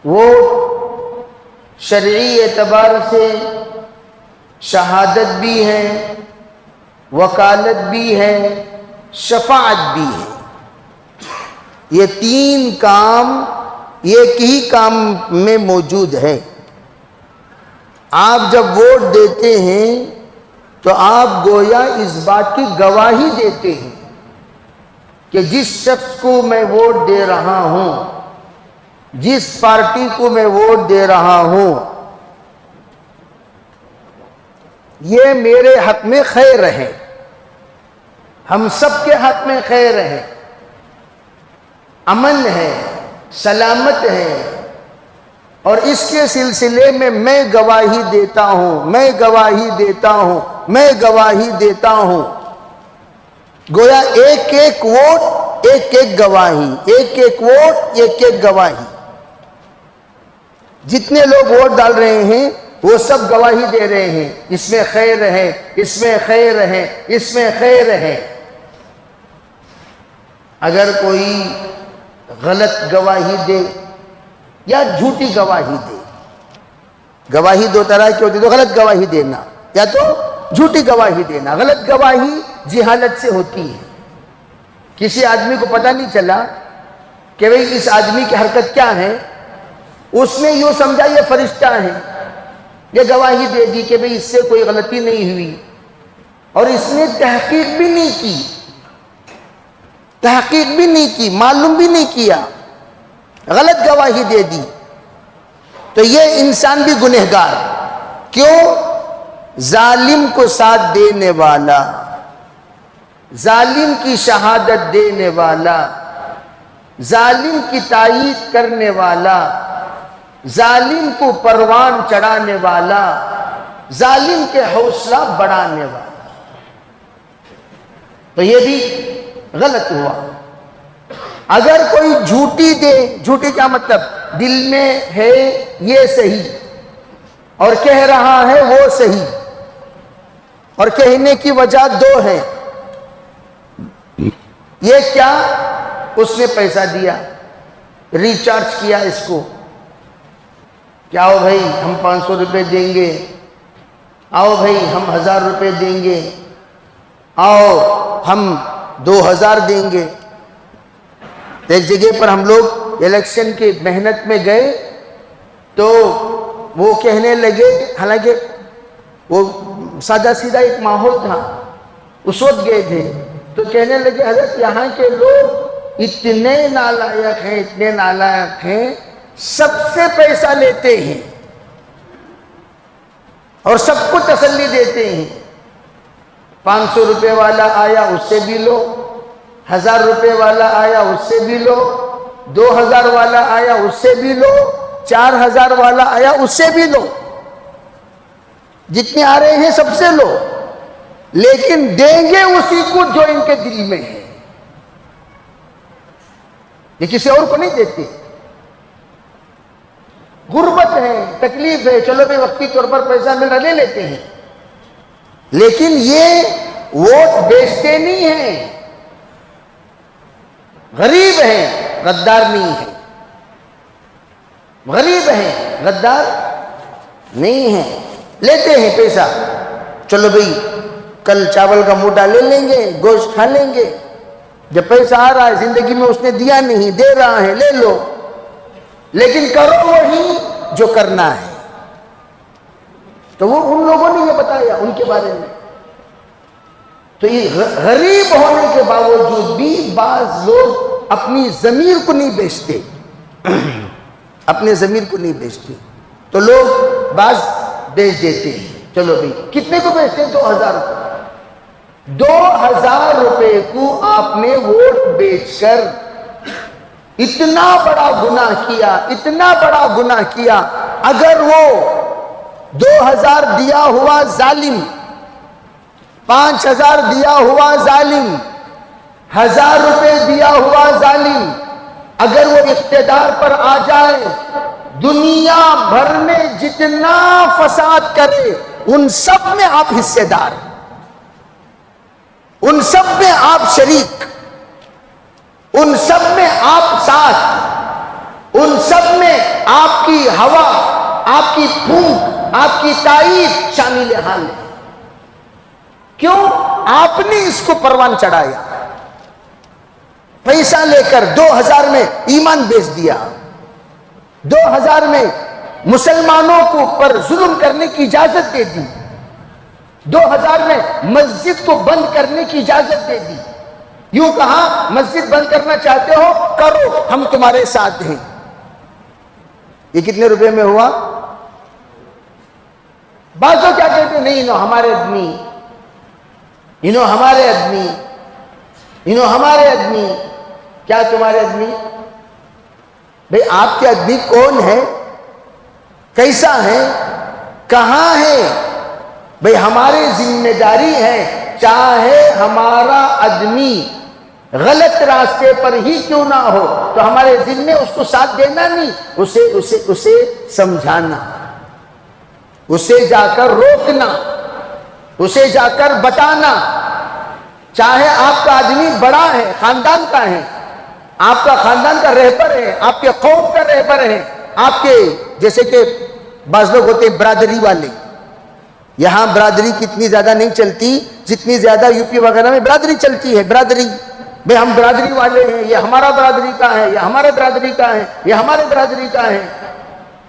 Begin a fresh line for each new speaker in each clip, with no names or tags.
Vote شرعی اعتبار سے شہادت بھی ہے، وکالت بھی ہے، شفاعت بھی ہے۔ یہ تین کام ایک ہی کام میں موجود ہے۔ آپ جب ووٹ دیتے ہیں تو آپ گویا اس بات کی گواہی دیتے ہیں کہ جس شخص کو میں ووٹ دے رہا ہوں، جس پارٹی کو میں ووٹ دے رہا ہوں، یہ میرے حق میں خیر ہے، ہم سب کے حق میں خیر ہے، امن ہے، سلامت ہے، اور اس کے سلسلے میں گواہی دیتا ہوں، میں گواہی دیتا ہوں، میں گواہی دیتا ہوں۔ گویا ایک ایک ووٹ ایک ایک گواہی، ایک ایک ووٹ ایک ایک گواہی۔ جتنے لوگ ووٹ ڈال رہے ہیں وہ سب گواہی دے رہے ہیں، اس میں خیر ہے، اس میں خیر ہے، اس میں خیر ہے۔ اگر کوئی غلط گواہی دے یا جھوٹی گواہی دے، گواہی دو طرح کی ہوتی ہے، تو غلط گواہی دینا یا تو جھوٹی گواہی دینا۔ غلط گواہی جہالت سے ہوتی ہے، کسی آدمی کو پتہ نہیں چلا کہ بھئی اس آدمی کی حرکت کیا ہے، اس نے یوں سمجھا یہ فرشتہ ہے، یہ گواہی دے دی کہ بھئی اس سے کوئی غلطی نہیں ہوئی، اور اس نے تحقیق بھی نہیں کی، تحقیق بھی نہیں کی، معلوم بھی نہیں کیا، غلط گواہی دے دی، تو یہ انسان بھی گنہگار۔ کیوں؟ ظالم کو ساتھ دینے والا، ظالم کی شہادت دینے والا، ظالم کی تائید کرنے والا، ظالم کو پروان چڑھانے والا، ظالم کے حوصلہ بڑھانے والا، تو یہ بھی غلط ہوا۔ اگر کوئی جھوٹی دے، جھوٹی کیا مطلب؟ دل میں ہے یہ صحیح اور کہہ رہا ہے وہ صحیح، اور کہنے کی وجہ دو ہے۔ یہ کیا؟ اس نے پیسہ دیا، ریچارج کیا اس کو، کیا آؤ بھائی ہم 500 روپے دیں گے، آؤ بھائی ہم 1000 روپے دیں گے، آؤ ہم 2000 دیں گے۔ ایک جگہ پر ہم لوگ الیکشن کی محنت میں گئے تو وہ کہنے لگے، حالانکہ وہ سادہ سیدھا ایک ماحول تھا، اس وقت گئے تھے، تو کہنے لگے حضرت یہاں کے لوگ اتنے نالائق ہیں، اتنے نالائق ہیں، سب سے پیسہ لیتے ہیں اور سب کو تسلی دیتے ہیں۔ 500 روپے والا آیا اس سے بھی لو، 1000 روپے والا آیا اس سے بھی لو، 2000 والا آیا اس سے بھی لو، 4000 والا آیا اس سے بھی لو، جتنے آ رہے ہیں سب سے لو، لیکن دیں گے اسی کو جو ان کے دل میں ہے، یہ کسی اور کو نہیں دیتے۔ غربت ہے، تکلیف ہے، چلو بھئی وقتی طور پر پیسہ مل رہا لے لیتے ہیں، لیکن یہ ووٹ بیچتے نہیں ہیں، غریب ہیں، غدار نہیں ہیں، غریب ہیں، غدار نہیں ہیں، لیتے ہیں پیسہ، چلو بھئی کل چاول کا موٹا لے لیں گے، گوشت کھا لیں گے، جب پیسہ آ رہا ہے زندگی میں اس نے دیا نہیں، دے رہا ہے لے لو، لیکن کرو وہی جو کرنا ہے۔ تو وہ ان لوگوں نے یہ بتایا ان کے بارے میں۔ تو یہ غریب ہونے کے باوجود بھی بعض لوگ اپنی ضمیر کو نہیں بیچتے، اپنے ضمیر کو نہیں بیچتے، تو لوگ بعض بیچ دیتے ہیں۔ چلو بھئی کتنے کو بیچتے ہیں؟ 2000 روپے۔ 2000 روپے کو آپ نے ووٹ بیچ کر اتنا بڑا گناہ کیا، اتنا بڑا گناہ کیا۔ اگر وہ 2000 دیا ہوا ظالم، 5000 دیا ہوا ظالم، 1000 روپے دیا ہوا ظالم، اگر وہ اقتدار پر آ جائے، دنیا بھر میں جتنا فساد کرے ان سب میں آپ حصے دار، ان سب میں آپ شریک، ان سب میں آپ ساتھ، ان سب میں آپ کی ہوا، آپ کی پھونک، آپ کی تائید شامل حال ہے. کیوں؟ آپ نے اس کو پروان چڑھایا. پیسہ لے کر 2000 میں ایمان بیچ دیا، 2000 میں مسلمانوں کو پر ظلم کرنے کی اجازت دے دی، 2000 میں مسجد کو بند کرنے کی اجازت دے دی. یوں کہا مسجد بند کرنا چاہتے ہو کرو، ہم تمہارے ساتھ ہیں. یہ کتنے روپے میں ہوا؟ بعضوں کیا کہتے ہیں، نہیں ہمارے آدمی، ہمارے آدمی، ہمارے آدمی. کیا تمہارے آدمی؟ بھئی آپ کے آدمی کون ہے، کیسا ہے، کہاں ہے؟ بھئی ہماری ذمہ داری ہے، چاہے ہمارا آدمی غلط راستے پر ہی کیوں نہ ہو تو ہمارے ذمہ اس کو ساتھ دینا نہیں، اسے سمجھانا، اسے جا کر روکنا، اسے جا کر بتانا. چاہے آپ کا آدمی بڑا ہے، خاندان کا ہے، آپ کا خاندان کا رہبر ہے، آپ کے قوم کا رہبر ہے، آپ کے جیسے کہ بعض لوگ ہوتے ہیں برادری والے. یہاں برادری کتنی زیادہ نہیں چلتی جتنی زیادہ یو پی وغیرہ میں برادری چلتی ہے. برادری، بھئی ہم برادری والے ہیں، یہ ہمارا برادری کا ہے، یہ ہمارے برادری کا ہے، یہ ہمارے برادری کا ہے.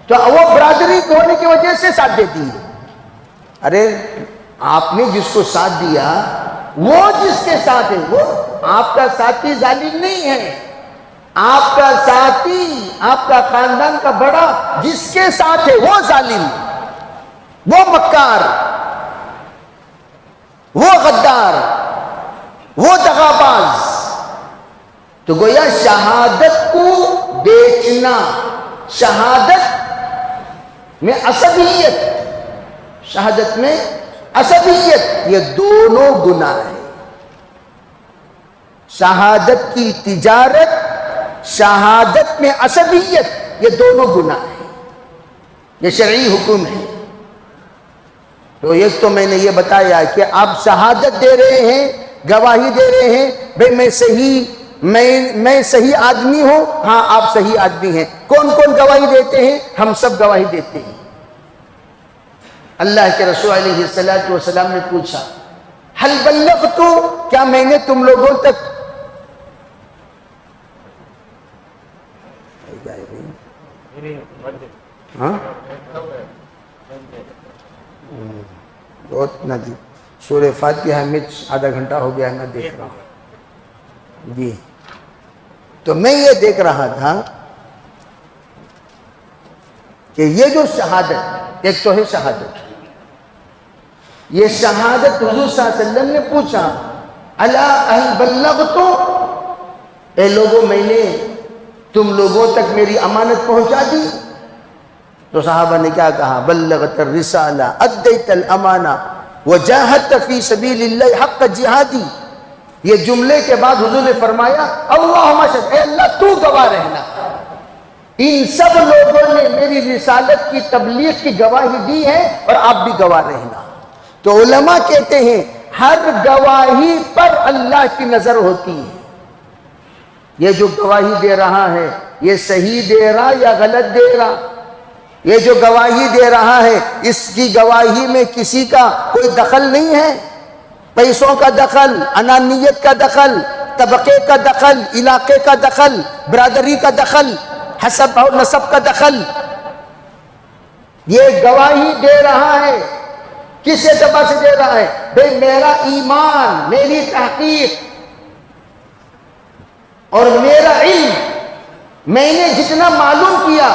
تو وہ برادری ہونے کی وجہ سے ساتھ دیتی ہے. ارے آپ نے جس کو ساتھ دیا وہ جس کے ساتھ ہے وہ آپ کا ساتھی ظالم نہیں ہے. آپ کا ساتھی، آپ کا خاندان کا بڑا جس کے ساتھ ہے وہ ظالم، وہ مکار، وہ غدار، وہ دغاباز. تو گویا شہادت کو بیچنا، شہادت میں عصبیت، شہادت میں عصبیت، یہ دونوں گناہ ہیں. شہادت کی تجارت، شہادت میں عصبیت، یہ دونوں گناہ ہیں. یہ شرعی حکم ہے. تو ایک تو میں نے یہ بتایا کہ آپ شہادت دے رہے ہیں، گواہی دے رہے ہیں، بھئی میں صحیح آدمی ہوں. ہاں آپ صحیح آدمی ہیں. کون کون گواہی دیتے ہیں؟ ہم سب گواہی دیتے ہیں. اللہ کے رسول علیہ السلام نے پوچھا حل بلغت، کیا میں نے تم لوگوں تک بہت نہ دی سورہ فاتحہ میں آدھا گھنٹہ ہو گیا نہ دیکھ رہا ہوں جی. تو میں یہ دیکھ رہا تھا کہ یہ جو شہادت، ایک تو ہے شہادت، یہ شہادت حضور صلی اللہ علیہ وسلم نے پوچھا الا هل بلغت، اے لوگوں میں نے تم لوگوں تک میری امانت پہنچا دی؟ تو صحابہ نے کیا کہا؟ بلغت الرسالہ ادیت الامانہ وجاہدت فی سبیل اللہ حق جہادی. یہ جملے کے بعد حضور نے فرمایا اللہم اشہد، اے اللہ تو گواہ رہنا، ان سب لوگوں نے میری رسالت کی تبلیغ کی گواہی دی ہے اور آپ بھی گواہ رہنا. تو علماء کہتے ہیں ہر گواہی پر اللہ کی نظر ہوتی ہے. یہ جو گواہی دے رہا ہے یہ صحیح دے رہا یا غلط دے رہا؟ یہ جو گواہی دے رہا ہے اس کی گواہی میں کسی کا کوئی دخل نہیں ہے، پیسوں کا دخل، انانیت کا دخل، طبقے کا دخل، علاقے کا دخل، برادری کا دخل، حسب اور نسب کا دخل. یہ گواہی دے رہا ہے کس اعتبار سے دے رہا ہے؟ بھئی میرا ایمان، میری تحقیق اور میرا علم، میں نے جتنا معلوم کیا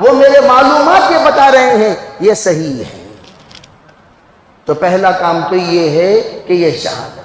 وہ میرے معلومات یہ بتا رہے ہیں یہ صحیح ہے. تو پہلا کام تو یہ ہے کہ یہ شہادت